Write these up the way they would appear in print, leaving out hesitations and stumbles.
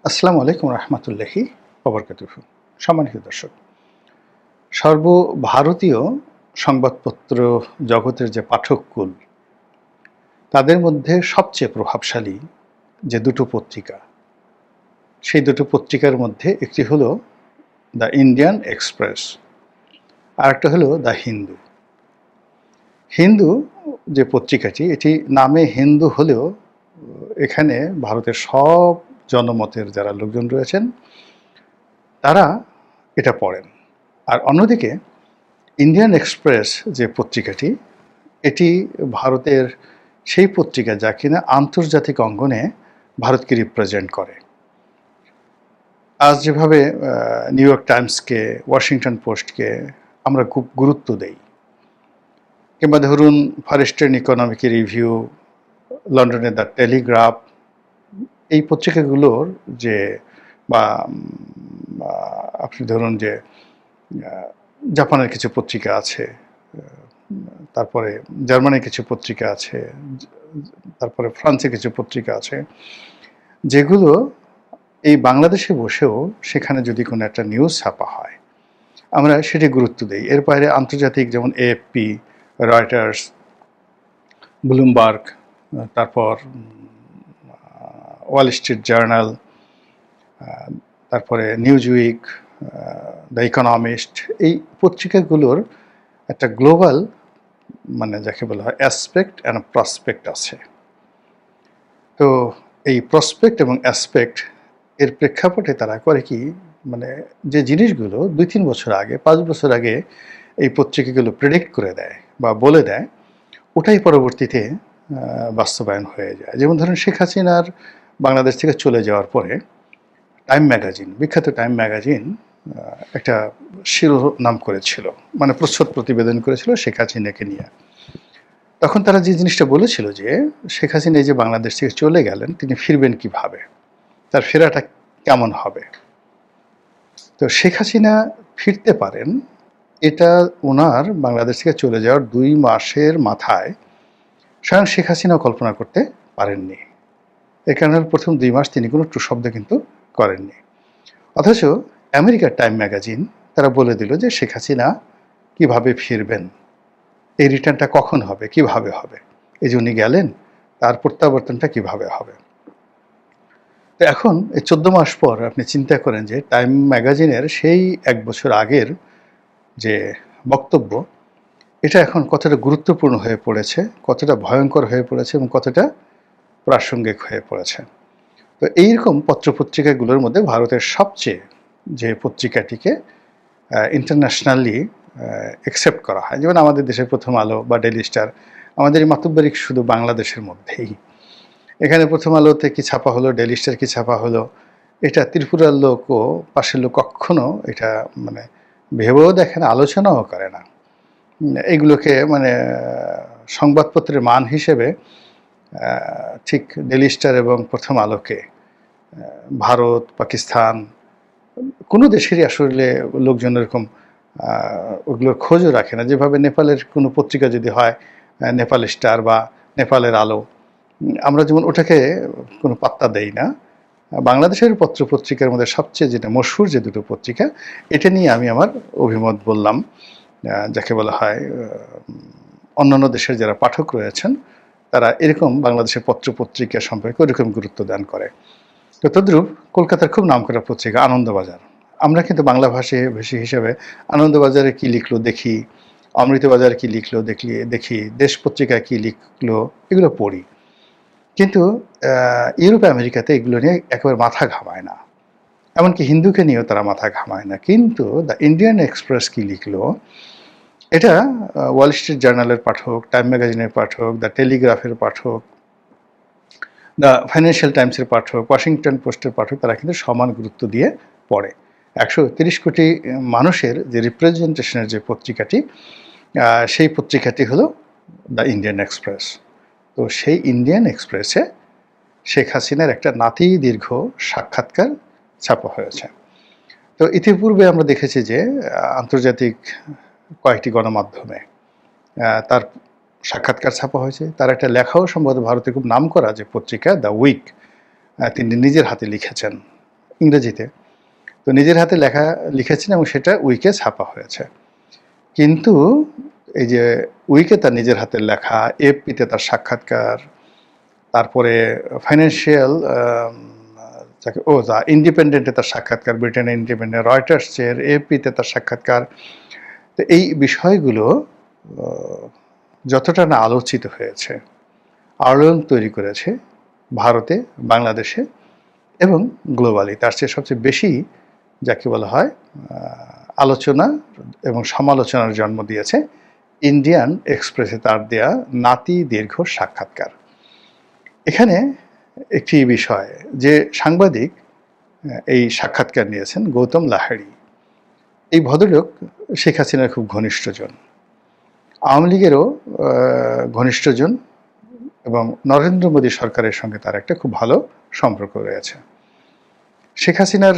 আসসালামু আলাইকুম রহমতুল্লাহি ওবরকাতুহু। সম্মানিত দর্শক, সর্বভারতীয় সংবাদপত্র জগতের যে পাঠককুল, তাদের মধ্যে সবচেয়ে প্রভাবশালী যে দুটো পত্রিকা, সেই দুটো পত্রিকার মধ্যে একটি হলো দ্য ইন্ডিয়ান এক্সপ্রেস, আর একটা হলো দ্য হিন্দু। হিন্দু যে পত্রিকাটি, এটি নামে হিন্দু হলেও এখানে ভারতের সব জনমতের যারা লোকজন রয়েছেন তারা এটা পড়েন। আর অন্যদিকে ইন্ডিয়ান এক্সপ্রেস যে পত্রিকাটি, এটি ভারতের সেই পত্রিকা যা কিনা আন্তর্জাতিক অঙ্গনে ভারতকে রিপ্রেজেন্ট করে। আজ যেভাবে নিউ ইয়র্ক টাইমসকে, ওয়াশিংটন পোস্টকে আমরা খুব গুরুত্ব দেই, কিংবা ধরুন ফার ইস্টার্ন ইকোনমিক রিভিউ, লন্ডনের দ্য টেলিগ্রাফ, এই পত্রিকাগুলোর যে বা আপনি ধরুন যে জাপানের কিছু পত্রিকা আছে, তারপরে জার্মানির কিছু পত্রিকা আছে, তারপরে ফ্রান্সের কিছু পত্রিকা আছে, যেগুলো এই বাংলাদেশে বসেও সেখানে যদি কোনো একটা নিউজ ছাপা হয় আমরা সেটি গুরুত্ব দিই। এর বাইরে আন্তর্জাতিক যেমন এএফপি, রয়টার্স, ব্লুমবার্গ, তারপর ওয়াল স্ট্রিট জার্নাল, তারপরে নিউজউইক, দ্য ইকোনমিস্ট, এই পত্রিকাগুলোর একটা গ্লোবাল যাকে বলা হয় অ্যাসপেক্ট অ্যান্ড প্রসপেক্ট আছে। তো এই প্রসপেক্ট এবং অ্যাসপেক্ট এর প্রেক্ষাপটে তারা করে কি, যে জিনিসগুলো 2-3 বছর আগে, 5 বছর আগে এই পত্রিকাগুলো প্রেডিক্ট করে দেয় বা বলে দেয়, ওটাই পরবর্তীতে বাস্তবায়ন হয়ে যায়। যেমন ধরুন শেখ হাসিনার বাংলাদেশ থেকে চলে যাওয়ার পরে টাইম ম্যাগাজিন, বিখ্যাত টাইম ম্যাগাজিন একটা শিরোনাম করেছিল, প্রচ্ছদ প্রতিবেদন করেছিল শেখ হাসিনাকে নিয়ে। তখন তারা যে জিনিসটা বলেছিল যে শেখ হাসিনা এই যে বাংলাদেশ থেকে চলে গেলেন, তিনি ফিরবেন কিভাবে, তার ফেরাটা কেমন হবে। তো শেখ হাসিনা ফিরতে পারেন, এটা ওনার বাংলাদেশ থেকে চলে যাওয়ার 2 মাসের মাথায় স্বয়ং শেখ হাসিনাও কল্পনা করতে পারেননি। এর কারণে প্রথম 2 মাস তিনি কোনো ট্রু শব্দ কিন্তু করেননি। অথচ আমেরিকার টাইম ম্যাগাজিন তারা বলে দিল যে শেখ হাসিনা কিভাবে ফিরবেন, এই রিটার্নটা কখন হবে, কিভাবে হবে, এই যে উনি গেলেন তার প্রত্যাবর্তনটা কিভাবে হবে। তো এখন এই 14 মাস পর আপনি চিন্তা করেন যে টাইম ম্যাগাজিনের সেই 1 বছর আগের যে বক্তব্য, এটা এখন কতটা গুরুত্বপূর্ণ হয়ে পড়েছে, কতটা ভয়ঙ্কর হয়ে পড়েছে এবং কতটা প্রাসঙ্গিক হয়ে পড়েছে। তো এইরকম পত্রপত্রিকাগুলোর মধ্যে ভারতের সবচেয়ে যে পত্রিকাটিকে ইন্টারন্যাশনালি অ্যাকসেপ্ট করা হয়, যেমন আমাদের দেশের প্রথম আলো বা ডেইলি স্টার, আমাদের এই মাতব্বরি শুধু বাংলাদেশের মধ্যেই। এখানে প্রথম আলোতে কি ছাপা হলো, ডেইলি স্টার কি ছাপা হলো, এটা ত্রিপুরার লোক ও পাশের লোক কখনো এটা ভেবেও দেখে না, আলোচনাও করে না। এগুলোকে সংবাদপত্রের মান হিসেবে ঠিক ডেইলি স্টার এবং প্রথম আলোকে ভারত, পাকিস্তান, কোনো দেশেরই আসলে লোকজন এরকম ওগুলোর খোঁজও রাখে না। যেভাবে নেপালের কোনো পত্রিকা যদি হয়, নেপাল স্টার বা নেপালের আলো, আমরা যেমন ওটাকে কোনো পাত্তা দেই না। বাংলাদেশের পত্রপত্রিকার মধ্যে সবচেয়ে যেটা মশহুর যে দুটো পত্রিকা, এটা নিয়ে আমি আমার অভিমত বললাম, যাকে বলা হয় অন্যান্য দেশের যারা পাঠক রয়েছেন তারা এরকম বাংলাদেশের পত্রপত্রিকা সম্পর্কে ওরকম গুরুত্ব দান করে। তো তদ্রূপ কলকাতার খুব নামকরা পত্রিকা আনন্দবাজার, আমরা কিন্তু বাংলা ভাষী হিসেবে আনন্দবাজারে কি লিখলো দেখি, অমৃতবাজারে কি লিখলো দেখি, দেশ পত্রিকায় কি লিখলো, এগুলো পড়ি। কিন্তু ইউরোপ আমেরিকাতে এগুলো নিয়ে একেবারে মাথা ঘামায় না, এমনকি হিন্দুকে নিয়েও তারা মাথা ঘামায় না। কিন্তু দ্য ইন্ডিয়ান এক্সপ্রেস কি লিখলো, এটা ওয়াল স্ট্রিট জার্নালের পাঠক, টাইম ম্যাগাজিনের পাঠক, দ্য টেলিগ্রাফের পাঠক, দ্য ফাইন্যান্সিয়াল টাইমসের পাঠক, ওয়াশিংটন পোস্টের পাঠক, তারা কিন্তু সমান গুরুত্ব দিয়ে পড়ে। 130 কোটি মানুষের যে রিপ্রেজেন্টেশনের যে পত্রিকাটি, সেই পত্রিকাটি হলো দ্য ইন্ডিয়ান এক্সপ্রেস। তো সেই ইন্ডিয়ান এক্সপ্রেসে শেখ হাসিনার একটা নাতি দীর্ঘ সাক্ষাৎকার ছাপা হয়েছে। তো ইতিপূর্বে আমরা দেখেছি যে আন্তর্জাতিক কয়েকটি গণমাধ্যমে তার সাক্ষাৎকার ছাপা হয়েছে। তার একটা লেখাও সম্ভবত ভারতে খুব নামকরা যে পত্রিকা দ্য উইক, তিনি নিজের হাতে লিখেছেন ইংরেজিতে। তো নিজের হাতে লেখা লিখেছেন এবং সেটা উইকে ছাপা হয়েছে। কিন্তু এই যে উইকে তার নিজের হাতের লেখা, এএফপিতে তার সাক্ষাৎকার, তারপরে ফাইন্যান্সিয়াল দ্য ইন্ডিপেন্ডেন্টে তার সাক্ষাৎকার, ব্রিটেনের ইন্ডিপেন্ডেন্ট, রয়টার্সের, এএফপিতে তার সাক্ষাৎকার। তো এই বিষয়গুলো যতটা না আলোচিত হয়েছে, আলোড়ন তৈরি করেছে ভারতে, বাংলাদেশে এবং গ্লোবালি, তার চেয়ে সবচেয়ে বেশি যাকে বলা হয় আলোচনা এবং সমালোচনার জন্ম দিয়েছে ইন্ডিয়ান এক্সপ্রেসে তার দেয়া নাতি দীর্ঘ সাক্ষাৎকার। এখানে একটি বিষয় যে সাংবাদিক এই সাক্ষাৎকার নিয়েছেন, গৌতম লাহিড়ী। এই ভদ্রলোক শেখ হাসিনার খুব ঘনিষ্ঠজন, আওয়ামী লীগেরও ঘনিষ্ঠজন এবং নরেন্দ্র মোদী সরকারের সঙ্গে তার একটা খুব ভালো সম্পর্ক রয়েছে। শেখ হাসিনার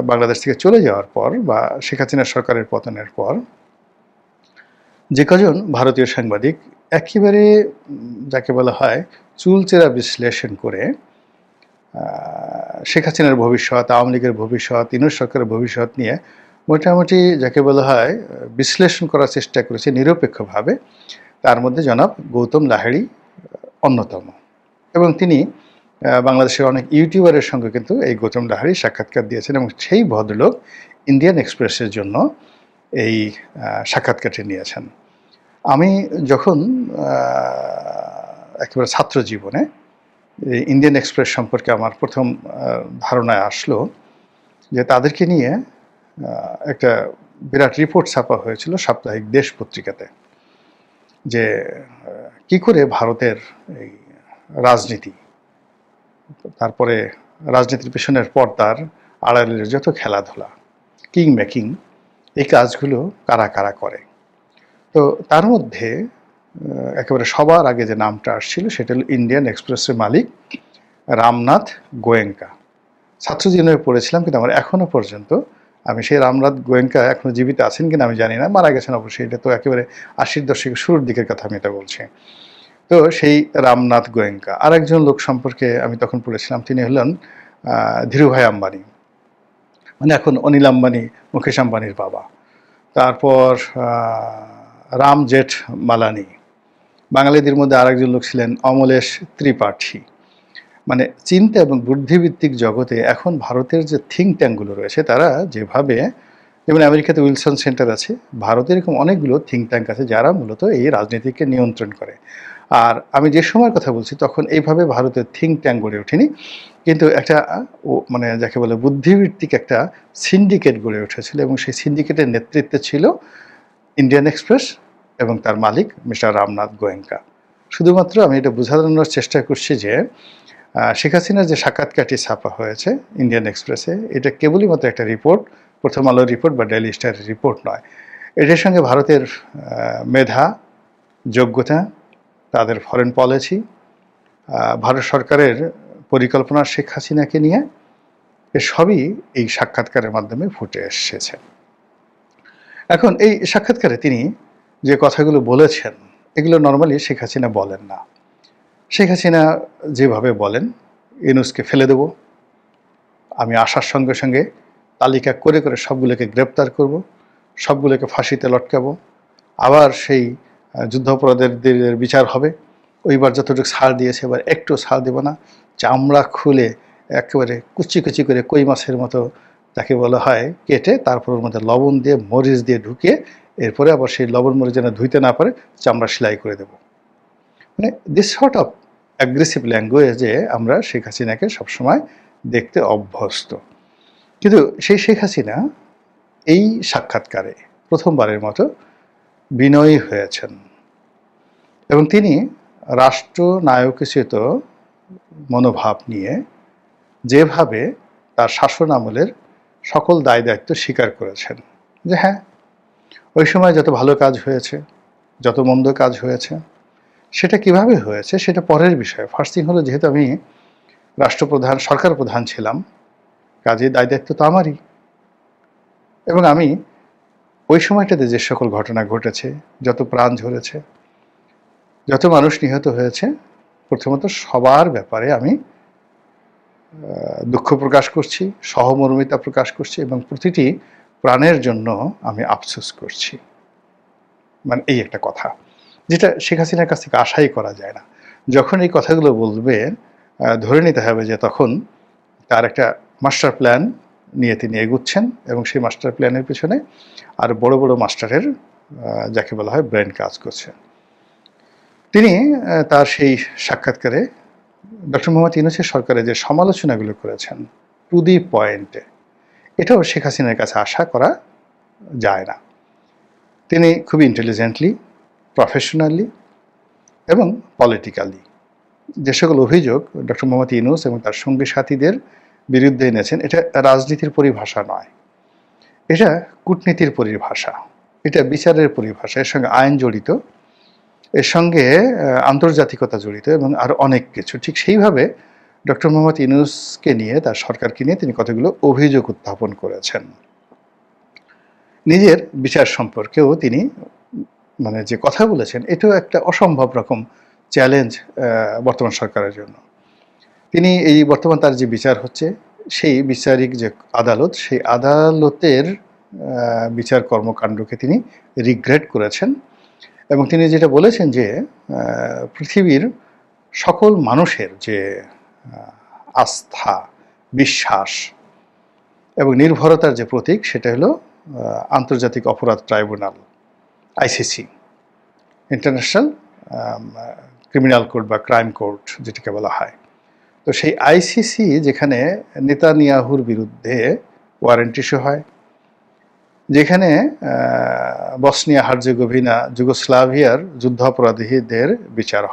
বাংলাদেশ থেকে চলে যাওয়ার পর বা শেখ হাসিনার সরকারের পতনের পর যে কজন ভারতীয় সাংবাদিক একেবারে যাকে বলা হয় চুলচেরা বিশ্লেষণ করে শেখ হাসিনার ভবিষ্যৎ, আওয়ামী লীগের ভবিষ্যৎ, ইউনূস সরকারের ভবিষ্যৎ নিয়ে মোটামুটি যাকে বলা হয় বিশ্লেষণ করার চেষ্টা করেছে নিরপেক্ষভাবে, তার মধ্যে জনাব গৌতম লাহিড়ী অন্যতম। এবং তিনি বাংলাদেশের অনেক ইউটিউবারের সঙ্গে কিন্তু এই গৌতম লাহিড়ী সাক্ষাৎকার দিয়েছেন এবং সেই ভদ্রলোক ইন্ডিয়ান এক্সপ্রেসের জন্য এই সাক্ষাৎকারটি নিয়েছেন। আমি যখন একেবারে ছাত্র জীবনে ইন্ডিয়ান এক্সপ্রেস সম্পর্কে আমার প্রথম ধারণায় আসলো যে তাদেরকে নিয়ে একটা বিরাট রিপোর্ট ছাপা হয়েছিল সাপ্তাহিক দেশ পত্রিকাতে, যে কি করে ভারতের এই রাজনীতি, তারপরে রাজনীতির পেছনের পর্দার আড়ালের যত খেলাধুলা, কিং মেকিং, এই কাজগুলো কারা কারা করে। তো তার মধ্যে একেবারে সবার আগে যে নামটা আসছিল সেটা হলো ইন্ডিয়ান এক্সপ্রেসের মালিক রামনাথ গোয়েঙ্কা। ছাত্র জীবনে পড়েছিলাম, কিন্তু আমার এখনও পর্যন্ত আমি সেই রামনাথ গোয়েঙ্কা এখনও জীবিত আছেন কিনা আমি জানি না, মারা গেছেন অবশ্যই, এটা তো একেবারে 80-র দশকের শুরুর দিকের কথা আমি এটা বলছি। তো সেই রামনাথ গোয়েঙ্কা। আর একজন লোক সম্পর্কে আমি তখন পড়েছিলাম, তিনি হলেন ধীরুভাই আম্বানি, মানে এখন অনিল আম্বানি, মুকেশ আম্বানির বাবা। তারপর রাম জেঠ মালানি। বাঙালিদের মধ্যে আরেকজন লোক ছিলেন অমলেশ ত্রিপাঠী। মানে চিন্তা এবং বুদ্ধিভিত্তিক জগতে এখন ভারতের যে থিঙ্ক ট্যাঙ্কগুলো রয়েছে তারা যেভাবে, যেমন আমেরিকাতে উইলসন সেন্টার আছে, ভারতে এরকম অনেকগুলো থিঙ্ক ট্যাঙ্ক আছে যারা মূলত এই রাজনীতিকে নিয়ন্ত্রণ করে। আর আমি যে সময়ের কথা বলছি তখন এইভাবে ভারতের থিঙ্ক ট্যাঙ্ক গড়ে ওঠেনি, কিন্তু একটা মানে যাকে বলে বুদ্ধিভিত্তিক একটা সিন্ডিকেট গড়ে উঠেছিল এবং সেই সিন্ডিকেটের নেতৃত্বে ছিল ইন্ডিয়ান এক্সপ্রেস এবং তার মালিক মিস্টার রামনাথ গোয়েঙ্কা। শুধুমাত্র আমি এটা বোঝানোর চেষ্টা করছি যে শেখ হাসিনার যে সাক্ষাৎকারটি ছাপা হয়েছে ইন্ডিয়ান এক্সপ্রেসে, এটা কেবলই মাত্র একটা রিপোর্ট, প্রথম আলোর রিপোর্ট বা ডেইলি স্টারের রিপোর্ট নয়। এটার সঙ্গে ভারতের মেধা, যোগ্যতা, তাদের ফরেন পলিসি, ভারত সরকারের পরিকল্পনা শেখ হাসিনাকে নিয়ে, সবই এই সাক্ষাৎকারের মাধ্যমে ফুটে এসেছে। এখন এই সাক্ষাৎকারে তিনি যে কথাগুলো বলেছেন এগুলো নর্মালি শেখ হাসিনা বলেন না। শেখ হাসিনা যেভাবে বলেন, ইউনূসকে ফেলে দেব, আমি আসার সঙ্গে সঙ্গে তালিকা করে করে সবগুলোকে গ্রেপ্তার করব, সবগুলোকে ফাঁসিতে লটকাবো, আবার সেই যুদ্ধাপরাধীদের বিচার হবে, ওইবার যতটুকু ছাড় দিয়েছে এবার একটু ছাড় দেব না, চামড়া খুলে একেবারে কুচি কুচি করে কই মাছের মতো যাকে বলা হয় কেটে, তারপর ওর মধ্যে লবণ দিয়ে মরিচ দিয়ে ঢুকিয়ে এরপরে আবার সেই লবণ মরিচ যেন ধুইতে না পারে চামড়া সেলাই করে দেব। মানে দিস সর্ট অফ অ্যাগ্রেসিভ ল্যাঙ্গুয়েজে আমরা শেখ হাসিনাকে সবসময় দেখতে অভ্যস্ত। কিন্তু সেই শেখ হাসিনা এই সাক্ষাৎকারে প্রথমবারের মতো বিনয়ী হয়েছেন এবং তিনি রাষ্ট্রনায়কোচিত মনোভাব নিয়ে যেভাবে তার শাসন আমলের সকল দায় দায়িত্ব স্বীকার করেছেন, যে হ্যাঁ ওই সময় যত ভালো কাজ হয়েছে, যত মন্দ কাজ হয়েছে, সেটা কিভাবে হয়েছে সেটা পরের বিষয়। ফার্স্ট থিং হলো, যেহেতু আমি রাষ্ট্রপ্রধান, সরকার প্রধান ছিলাম, কাজে দায় দায়িত্ব তো আমারই। এবং আমি ওই সময়টাতে যে সকল ঘটনা ঘটেছে, যত প্রাণ ঝরেছে, যত মানুষ নিহত হয়েছে, প্রথমত সবার ব্যাপারে আমি দুঃখ প্রকাশ করছি, সহমর্মিতা প্রকাশ করছি এবং প্রতিটি প্রাণের জন্য আমি আফসোস করছি। মানে এই একটা কথা, যেটা শেখ হাসিনার কাছ থেকে আশাই করা যায় না। যখন এই কথাগুলো বলবে, ধরে নিতে হবে যে তখন তার একটা মাস্টার প্ল্যান নিয়ে তিনি এগুচ্ছেন এবং সেই মাস্টার প্ল্যানের পিছনে আর বড় বড় মাস্টারের যাকে বলা হয় ব্রেন কাজ করছে। তিনি তার সেই সাক্ষাৎকারে ডক্টর মোহাম্মদ ইউনূসের সরকারের যে সমালোচনাগুলো করেছেন টু দি পয়েন্টে, এটাও শেখ হাসিনার কাছে আশা করা যায় না। তিনি খুবই ইন্টেলিজেন্টলি, প্রফেশনালি এবং পলিটিক্যালি যে সকল অভিযোগ ডক্টর মোহাম্মদ ইউনূস এবং তার সঙ্গী সাথীদের বিরুদ্ধে এনেছেন, এটা রাজনীতির পরিভাষা নয়, এটা কূটনীতির পরিভাষা, এটা বিচারের পরিভাষা। এর সঙ্গে আইন জড়িত, এর সঙ্গে আন্তর্জাতিকতা জড়িত এবং আরও অনেক কিছু। ঠিক সেইভাবে ডক্টর মোহাম্মদ ইউনূসকে নিয়ে, তার সরকারকে নিয়ে তিনি কতগুলো অভিযোগ উত্থাপন করেছেন। নিজের বিচার সম্পর্কেও তিনি মানে যে কথা বলেছেন, এটাও একটা অসম্ভব রকম চ্যালেঞ্জ বর্তমান সরকারের জন্য। তিনি এই বর্তমান তার যে বিচার হচ্ছে, সেই বিচারিক যে আদালত, সেই আদালতের বিচার কর্মকাণ্ডকে তিনি রিগ্রেট করেছেন এবং তিনি যেটা বলেছেন যে পৃথিবীর সকল মানুষের যে আস্থা, বিশ্বাস এবং নির্ভরতার যে প্রতীক, সেটা হলো আন্তর্জাতিক অপরাধ tribunal, ICC, international criminal court বা ক্রাইম কোর্ট যেটাকে বলা হয়। তো সেই আইসিসি যেখানে নেতানিয়াহুর বিরুদ্ধে ওয়ারেন্ট ইস্যু হয়, যেখানে বসনিয়া হার্জেগোভিনা, যুগোস্লাভিয়ার যুদ্ধাপরাধীদের বিচার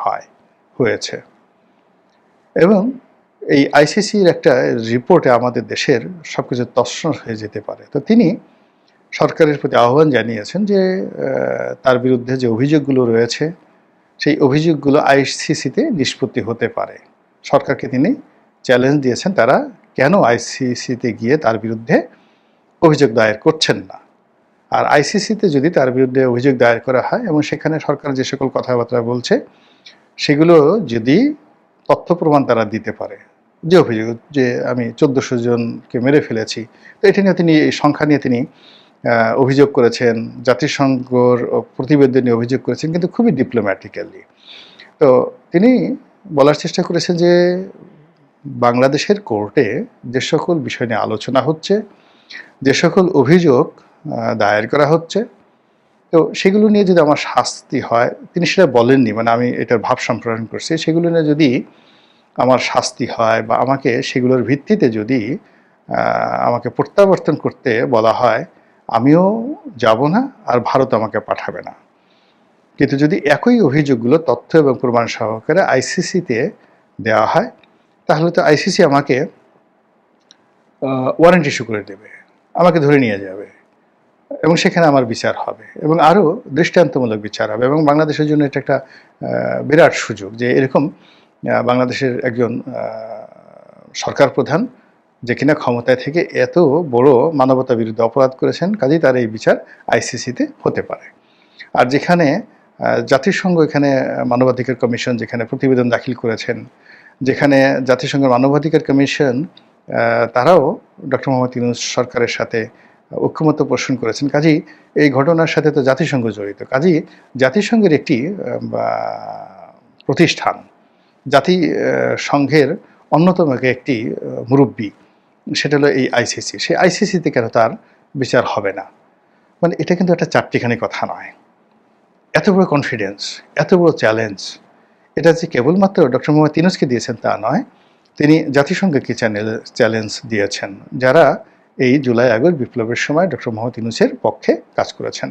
হয়েছে এবং এই আইসিসির একটা রিপোর্টে আমাদের দেশের সব কিছু তছনছ হয়ে যেতে পারে। তো তিনি সরকারের প্রতি আহ্বান জানিয়েছেন যে তার বিরুদ্ধে যে অভিযোগগুলো রয়েছে, সেই অভিযোগগুলো আইসিসিতে নিষ্পত্তি হতে পারে। সরকারকে তিনি চ্যালেঞ্জ দিয়েছেন, তারা কেন আইসিসিতে গিয়ে তার বিরুদ্ধে অভিযোগ দায়ের করছেন না। আর আইসিসিতে যদি তার বিরুদ্ধে অভিযোগ দায়ের করা হয় এবং সেখানে সরকার যে সকল কথাবার্তা বলছে, সেগুলো যদি তথ্য প্রমাণ তারা দিতে পারে, যে অভিযোগ যে আমি 1400 জনকে মেরে ফেলেছি, তো এটা নিয়ে তিনি, এই সংখ্যা নিয়ে তিনি অভিযোগ করেছেন, জাতিসংঘর প্রতিবেদনে অভিযোগ করেছেন, কিন্তু খুবই ডিপ্লোম্যাটিক্যালি। তো তিনি বলার চেষ্টা করেছেন যে বাংলাদেশের কোর্টে যে সকল বিষয় নিয়ে আলোচনা হচ্ছে, যে সকল অভিযোগ দায়ের করা হচ্ছে, তো সেগুলো নিয়ে যদি আমার শাস্তি হয়, তিনি সেটা বলেননি, মানে আমি এটার ভাব সম্প্রসারণ করছি, সেগুলো নিয়ে যদি আমার শাস্তি হয় বা আমাকে সেগুলোর ভিত্তিতে যদি আমাকে প্রত্যাবর্তন করতে বলা হয়, আমিও যাব না আর ভারত আমাকে পাঠাবে না। কিন্তু যদি একই অভিযোগগুলো তথ্য এবং প্রমাণ সহকারে আইসিসিতে দেওয়া হয়, তাহলে তো আইসিসি আমাকে ওয়ারেন্ট ইস্যু করে দেবে, আমাকে ধরে নিয়ে যাবে এবং সেখানে আমার বিচার হবে এবং আরও দৃষ্টান্তমূলক বিচার হবে। এবং বাংলাদেশের জন্য এটা একটা বিরাট সুযোগ যে এরকম বাংলাদেশের একজন সরকার প্রধান, যে কিনা ক্ষমতায় থেকে এত বড় মানবতা বিরুদ্ধে অপরাধ করেছেন, কাজেই তার এই বিচার আইসিসিতে হতে পারে। আর যেখানে জাতিসংঘ, এখানে মানবাধিকার কমিশন যেখানে প্রতিবেদন দাখিল করেছেন, যেখানে জাতিসংঘের মানবাধিকার কমিশন তারাও ডক্টর মোহাম্মদ ইউনূস সরকারের সাথে ঐক্যমত্য পোষণ করেছেন, কাজেই এই ঘটনার সাথে তো জাতিসংঘ জড়িত। কাজেই জাতিসংঘের একটি প্রতিষ্ঠান, জাতিসংঘের অন্যতম একটি মুরব্বী, সেটা হলো এই আইসিসি। সেই আইসিসিতে কেন তার বিচার হবে না? মানে এটা কিন্তু একটা চারটিখানি কথা নয়। এত বড় কনফিডেন্স, এত বড় চ্যালেঞ্জ, এটা যে কেবলমাত্র ডক্টর মোহাম্মদ ইউনূসকে দিয়েছেন তা নয়, তিনি জাতিসংঘকে চ্যালেঞ্জ দিয়েছেন, যারা এই জুলাই আগস্ট বিপ্লবের সময় ডক্টর মোহাম্মদ ইউনূসের পক্ষে কাজ করেছেন।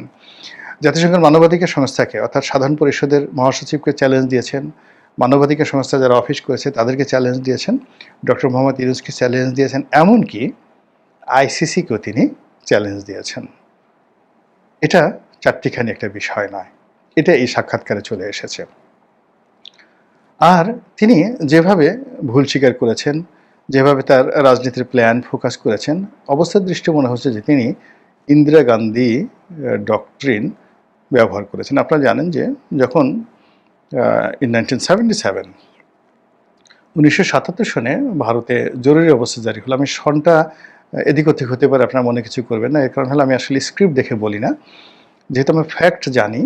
জাতিসংঘের মানবাধিকার সংস্থাকে, অর্থাৎ সাধারণ পরিষদের মহাসচিবকে চ্যালেঞ্জ দিয়েছেন, মানবাধিকার সংস্থা যারা অফিস করেছে তাদেরকে চ্যালেঞ্জ দিয়েছেন, ডক্টর মোহাম্মদ ইউনূসকে চ্যালেঞ্জ দিয়েছেন, এমনকি আইসিসিকেও তিনি চ্যালেঞ্জ দিয়েছেন। এটা চারটিখানি একটা বিষয় নয়, এটা এই সাক্ষাৎকারে চলে এসেছে। আর তিনি যেভাবে ভুল স্বীকার করেছেন, যেভাবে তার রাজনীতির প্ল্যান ফোকাস করেছেন, অবস্থার দৃষ্টি মনে হচ্ছে যে তিনি ইন্দিরা গান্ধী ডক্ট্রিন ব্যবহার করেছেন। আপনারা জানেন যে যখন ইন 1977 1977 সনে ভারতে জরুরি অবস্থা জারি হলো। আমি সনটা এদিক ওদিক হতে পারে, আপনারা মনে কিছু করবেন না। এর কারণ হলো আমি আসলে স্ক্রিপ্ট দেখে বলি না। যেহেতু আমি ফ্যাক্ট জানি,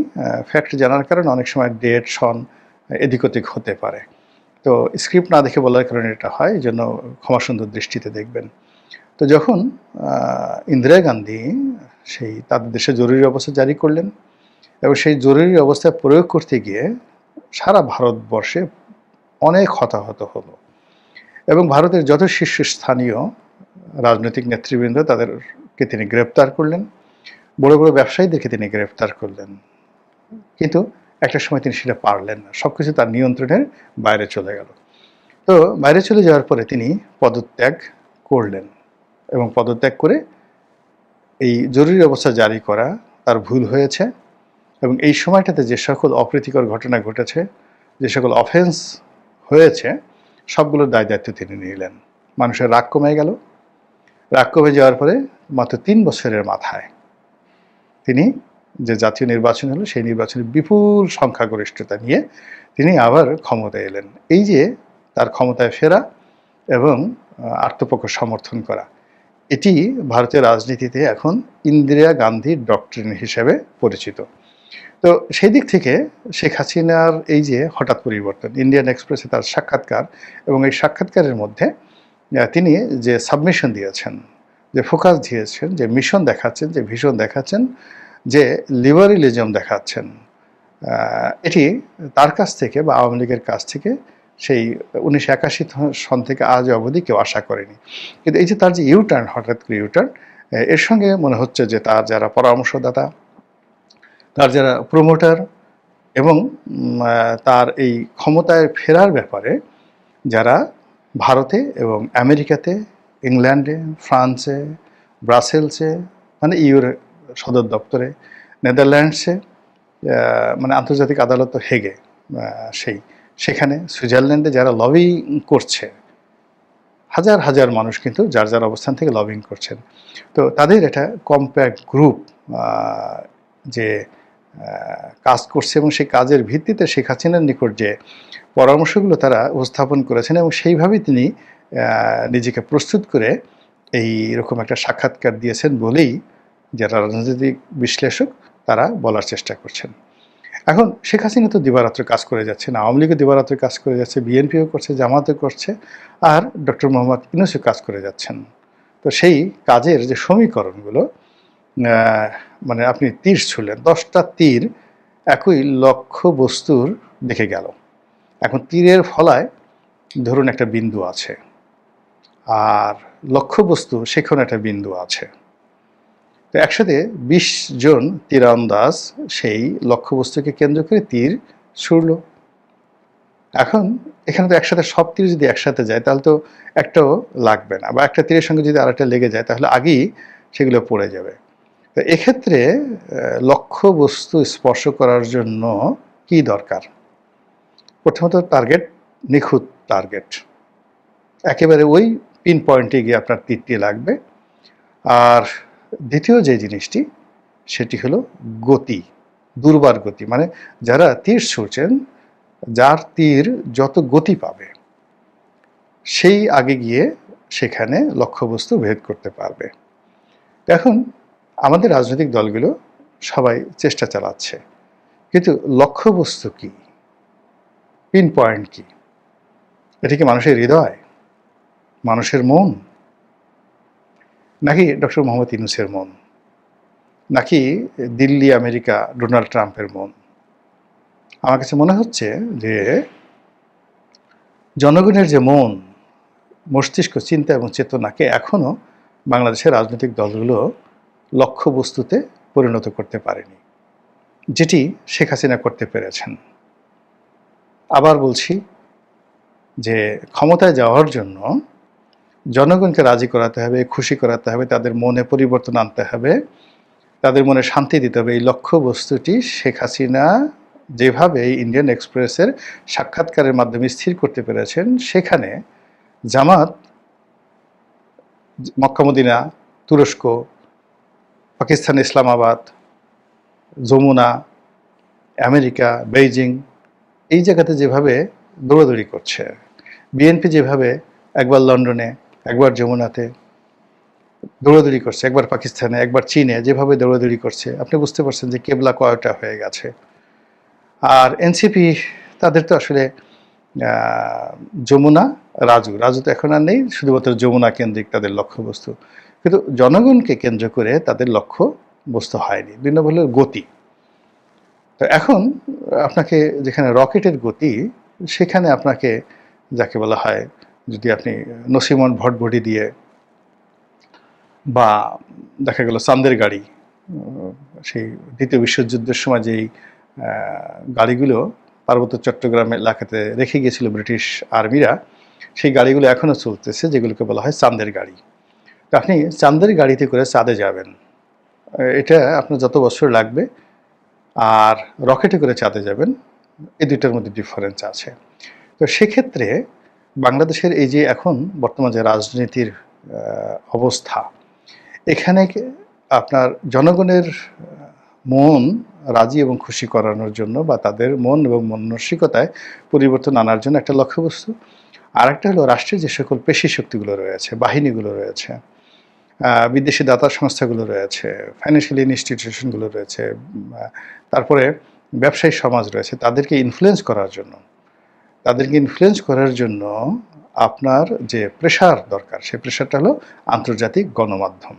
ফ্যাক্ট জানার কারণে অনেক সময় ডেট, সন এদিক ওদিক হতে পারে। তো স্ক্রিপ্ট না দেখে বলার কারণে এটা হয়, এজন্য ক্ষমাসুন্দর দৃষ্টিতে দেখবেন। তো যখন ইন্দিরা গান্ধী সেই তাদের দেশে জরুরি অবস্থা জারি করলেন এবং সেই জরুরি অবস্থা প্রয়োগ করতে গিয়ে সারা ভারতবর্ষে অনেক হতাহত হলো এবং ভারতের যত শীর্ষস্থানীয় রাজনৈতিক নেতৃবৃন্দ তাদেরকে তিনি গ্রেপ্তার করলেন, বড় বড় ব্যবসায়ীদেরকে তিনি গ্রেপ্তার করলেন। কিন্তু একটা সময় তিনি সেটা পারলেন না, সব কিছু তার নিয়ন্ত্রণের বাইরে চলে গেল। তো বাইরে চলে যাওয়ার পরে তিনি পদত্যাগ করলেন এবং পদত্যাগ করে এই জরুরি অবস্থা জারি করা তার ভুল হয়েছে এবং এই সময়টাতে যে সকল অপ্রীতিকর ঘটনা ঘটেছে, যে সকল অফেন্স হয়েছে, সবগুলোর দায় দায়িত্ব তিনি নিলেন। মানুষের রাগ কমে গেল। রাগ কমে যাওয়ার পরে মাত্র 3 বছরের মাথায় তিনি যে জাতীয় নির্বাচন হলো সেই নির্বাচনে বিপুল সংখ্যাগরিষ্ঠতা নিয়ে তিনি আবার ক্ষমতায় এলেন। এই যে তার ক্ষমতায় ফেরা এবং আত্মপক্ষ সমর্থন করা, এটি ভারতের রাজনীতিতে এখন ইন্দিরা গান্ধীর ডক্ট্রিন হিসেবে পরিচিত। তো সেই দিক থেকে শেখ হাসিনার এই যে হঠাৎ পরিবর্তন, ইন্ডিয়ান এক্সপ্রেসে তার সাক্ষাৎকার এবং এই সাক্ষাৎকারের মধ্যে তিনি যে সাবমিশন দিয়েছেন, যে ফোকাস দিয়েছেন, যে মিশন দেখাচ্ছেন, যে ভিশন দেখাচ্ছেন, যে লিবারেলিজম দেখাচ্ছেন, এটি তার কাছ থেকে বা আওয়ামী লীগের কাছ থেকে সেই 1981 সন থেকে আজ অবধি কেউ আশা করেনি। কিন্তু এই যে তার যে ইউটার্ন, হঠাৎ করে ইউটার্ন, এর সঙ্গে মনে হচ্ছে যে তার যারা পরামর্শদাতা, তার যারা প্রমোটার এবং তার এই ক্ষমতায় ফেরার ব্যাপারে যারা ভারতে এবং আমেরিকাতে, ইংল্যান্ডে, ফ্রান্সে, ব্রাসেলসে, মানে ইউর সদর দপ্তরে, নেদারল্যান্ডসে, মানে আন্তর্জাতিক আদালত হেগে, সেখানে সুইজারল্যান্ডে যারা লবিং করছে, হাজার হাজার মানুষ কিন্তু যার যার অবস্থান থেকে লবিং করছেন। তো তাদের একটা কম্প্যাক্ট গ্রুপ যে কাজ করছে এবং সেই কাজের ভিত্তিতে শেখ হাসিনার নিকট যে পরামর্শগুলো তারা উপস্থাপন করেছেন এবং সেইভাবেই তিনি নিজেকে প্রস্তুত করে এই রকম একটা সাক্ষাৎকার দিয়েছেন বলেই যারা রাজনৈতিক বিশ্লেষক তারা বলার চেষ্টা করছেন। এখন শেখ হাসিনা তো দিবারাত্র কাজ করে যাচ্ছেন, আওয়ামী লীগও দিবারাত্র কাজ করে যাচ্ছে, বিএনপিও করছে, জামাতও করছে, আর ডক্টর মোহাম্মদ ইউনূসও কাজ করে যাচ্ছেন। তো সেই কাজের যে সমীকরণগুলো, মানে আপনি তীর ছুড়লেন, 10টা তীর একই লক্ষ্য বস্তুর দিকে গেল। এখন তীরের ফলায় ধরুন একটা বিন্দু আছে আর লক্ষ্যবস্তু সেখানে একটা বিন্দু আছে। তো একসাথে 20 জন তীরন্দাজ সেই লক্ষ্যবস্তুকে কেন্দ্র করে তীর ছুড়ল। এখন এখানে তো একসাথে সব তীর যদি একসাথে যায় তাহলে তো একটাও লাগবে না, বা একটা তীরের সঙ্গে যদি আরেকটা লেগে যায় তাহলে আগেই সেগুলো পড়ে যাবে। তো এক্ষেত্রে লক্ষ্যবস্তু স্পর্শ করার জন্য কি দরকার? প্রথমত টার্গেট, নিখুঁত টার্গেট, একেবারে ওই পিন পয়েন্টে গিয়ে আপনার তীরটি লাগবে। আর দ্বিতীয় যে জিনিসটি সেটি হলো গতি, দুর্বার গতি, মানে যারা তীর ছুঁড়ছেন, যার তীর যত গতি পাবে সেই আগে গিয়ে সেখানে লক্ষ্যবস্তু ভেদ করতে পারবে। এখন আমাদের রাজনৈতিক দলগুলো সবাই চেষ্টা চালাচ্ছে, কিন্তু লক্ষ্যবস্তু কি, পিন পয়েন্ট কি? এটা কি মানুষের হৃদয়, মানুষের মন, নাকি ডক্টর মোহাম্মদ ইউনূসের মন, নাকি দিল্লি আমেরিকা ডোনাল্ড ট্রাম্পের মন? আমার কাছে মনে হচ্ছে যে জনগণের যে মন, মস্তিষ্ক, চিন্তা এবং চেতনাকে এখনও বাংলাদেশের রাজনৈতিক দলগুলো লক্ষ্যবস্তুতে পরিণত করতে পারেনি, যেটি শেখ হাসিনা করতে পেরেছেন। আবার বলছি যে ক্ষমতায় যাওয়ার জন্য জনগণকে রাজি করাতে হবে, খুশি করাতে হবে, তাদের মনে পরিবর্তন আনতে হবে, তাদের মনে শান্তি দিতে হবে। এই লক্ষ্যবস্তুটি শেখ হাসিনা যেভাবে এই ইন্ডিয়ান এক্সপ্রেসের সাক্ষাৎকারের মাধ্যমে স্থির করতে পেরেছেন, সেখানে জামাত, মক্কা মদিনা, তুরস্ক, পাকিস্তান ইসলামাবাদ, যমুনা, আমেরিকা, বেইজিং, এই জায়গাতে যেভাবে দৌড়াদৌড়ি করছে, বিএনপি যেভাবে একবার লন্ডনে, একবার যমুনাতে দৌড়াদৌড়ি করছে, একবার পাকিস্তানে, একবার চীনে যেভাবে দৌড়াদৌড়ি করছে, আপনি বুঝতে পারছেন যে কেবলা কয়টা হয়ে গেছে। আর এনসিপি তাদের তো আসলে যমুনা, রাজু তো এখন আর নেই, শুধুমাত্র যমুনা কেন্দ্রিক তাদের লক্ষ্যবস্তু। কিন্তু জনগণকে কেন্দ্র করে তাদের লক্ষ্য বস্তু হয়নি, ভিন্ন হলো গতি। তো এখন আপনাকে যেখানে রকেটের গতি, সেখানে আপনাকে যাকে বলা হয়, যদি আপনি নসিমন ভটভটি দিয়ে বা দেখা গেল চাঁদের গাড়ি, সেই দ্বিতীয় বিশ্বযুদ্ধের সময় যেই গাড়িগুলো পার্বত্য চট্টগ্রাম এলাকাতে রেখে গিয়েছিল ব্রিটিশ আর্মিরা, সেই গাড়িগুলো এখনও চলতেছে, যেগুলোকে বলা হয় চাঁদের গাড়ি। তো আপনি চাঁদের গাড়িতে করে চাঁদে যাবেন, এটা আপনার যত বছর লাগবে, আর রকেটে করে চাঁদে যাবেন, এই দুইটার মধ্যে ডিফারেন্স আছে। তো সেক্ষেত্রে বাংলাদেশের এই যে এখন বর্তমান যে রাজনীতির অবস্থা, এখানে আপনার জনগণের মন রাজি এবং খুশি করানোর জন্য বা তাদের মন এবং মানসিকতায় পরিবর্তন আনার জন্য একটা লক্ষ্যবস্তু, আর একটা হলো রাষ্ট্রের যে সকল পেশি শক্তিগুলো রয়েছে, বাহিনীগুলো রয়েছে, বিদেশি দাতা সংস্থাগুলো রয়েছে, ফাইন্যান্সিয়াল ইনস্টিটিউশনগুলো রয়েছে, তারপরে ব্যবসায়ী সমাজ রয়েছে, তাদেরকে ইনফ্লুয়েন্স করার জন্য আপনার যে প্রেশার দরকার, সেই প্রেশারটা হলো আন্তর্জাতিক গণমাধ্যম।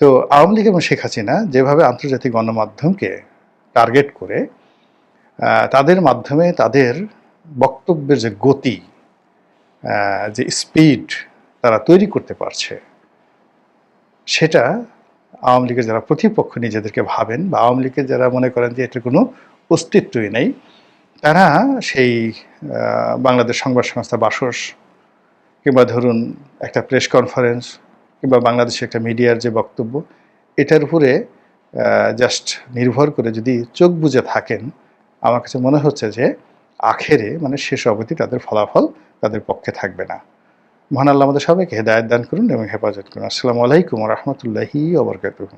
তো আওয়ামী লীগ এবং শেখ হাসিনা যেভাবে আন্তর্জাতিক গণমাধ্যমকে টার্গেট করে তাদের মাধ্যমে তাদের বক্তব্যের যে গতি, যে স্পিড তারা তৈরি করতে পারছে, সেটা আওয়ামী লীগের যারা প্রতিপক্ষ নিজেদেরকে ভাবেন, বা আওয়ামী লীগের যারা মনে করেন যে এটার কোনো অস্তিত্বই নেই, তারা সেই বাংলাদেশ সংবাদ সংস্থা বাসস, কিংবা ধরুন একটা প্রেস কনফারেন্স, কিংবা বাংলাদেশে একটা মিডিয়ার যে বক্তব্য, এটার উপরে জাস্ট নির্ভর করে যদি চোখ বুজে থাকেন, আমার কাছে মনে হচ্ছে যে আখেরে মানে শেষ অবধি তাদের ফলাফল তাদের পক্ষে থাকবে না। মহান আল্লাহ আমাদের সবাইকে হেদায়েত দান করুন এবং হেফাজত করুন। আসসালামু আলাইকুম ওয়া রাহমাতুল্লাহি ওয়া বারাকাতুহু।